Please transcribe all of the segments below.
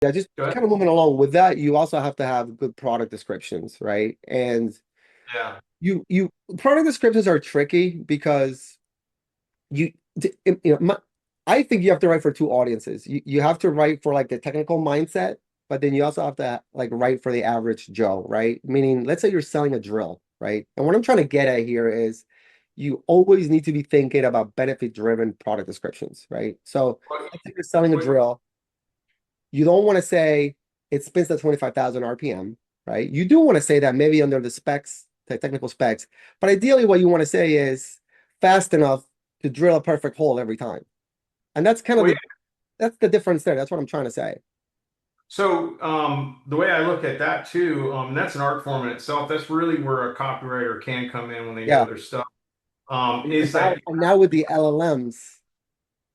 Yeah, just Go ahead. kind of moving along with that, you also have to have good product descriptions, right? And Yeah. you product descriptions are tricky because you you know I think you have to write for two audiences. You have to write for like the technical mindset, but then you also have to like write for the average Joe, right? Meaning, let's say you're selling a drill, right? And what I'm trying to get at here is you always need to be thinking about benefit-driven product descriptions, right? So What, let's say you're selling a what, drill. You don't want to say it spins at 25,000 RPM, right? You do want to say that maybe under the specs, the technical specs, but ideally what you want to say is fast enough to drill a perfect hole every time. And that's kind of well, the that's the difference there. That's what I'm trying to say. So the way I look at that too, that's an art form in itself. That's really where a copywriter can come in when they know Yeah. their stuff. And Is that now with the LLMs,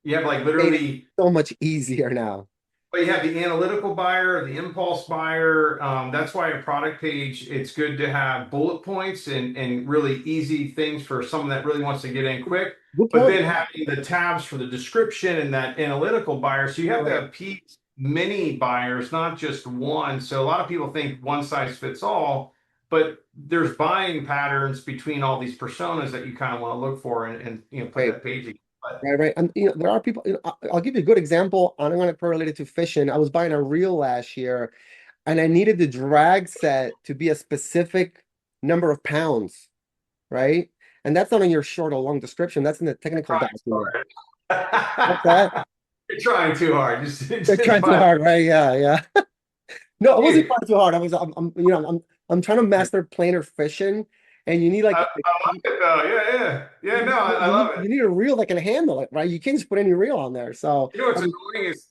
you have like made it literally, so much easier now. well, you have the analytical buyer, the impulse buyer. That's why a product page, it's good to have bullet points and really easy things for someone that really wants to get in quick. Good But point. then having the tabs for the description and that analytical buyer. So you have Right. to appease many buyers, not just one. So a lot of people think one size fits all, but there's buying patterns between all these personas that you kind of want to look for and put Right. that page together. But Right. Right. And there are people, I'll give you a good example. I'm going to correlate it to fishing. I was buying a reel last year and I needed the drag set to be a specific number of pounds, right? And that's not in your short or long description. That's in the technical trying document. too What's that? hard. You're trying too hard. They're Just trying too find. hard, right? Yeah, yeah. No, I wasn't Hey, trying too hard. I'm trying to master planer fishing, and you need I like it though. Yeah, yeah, yeah. No, I you love need it. you need a reel that can handle it, right? You can't just put any reel on there. So You know what's annoying is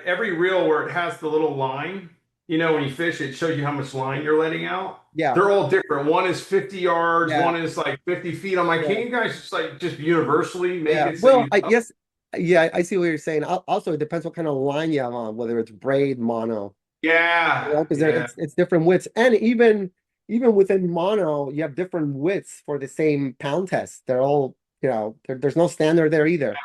every reel where it has the little line. When you fish, it shows you how much line you're letting out. yeah, They're all different. One is 50 yards. yeah, One is like 50 feet. I'm like, yeah, can't you guys just universally make yeah. it so Well, you I know? yes, yeah, I see what you're saying. Also, it depends what kind of line you have on, whether it's braid, mono. Yeah, Because yeah. it's different widths, and even within mono, you have different widths for the same pound test. They're all there's no standard there either.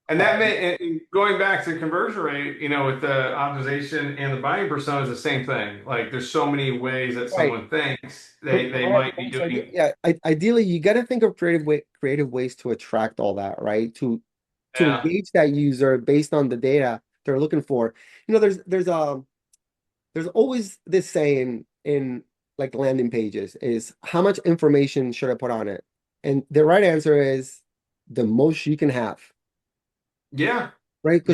And that Um, may, and going back to conversion rate, with the optimization and the buying persona is the same thing. Like there's so many ways that right. someone thinks they Correct. might be So doing. yeah, ideally, you got to think of creative ways to attract all that, right? To Yeah. engage that user based on the data they're looking for. There's always this saying in like landing pages is how much information should I put on it? And the right answer is the most you can have, Yeah. right?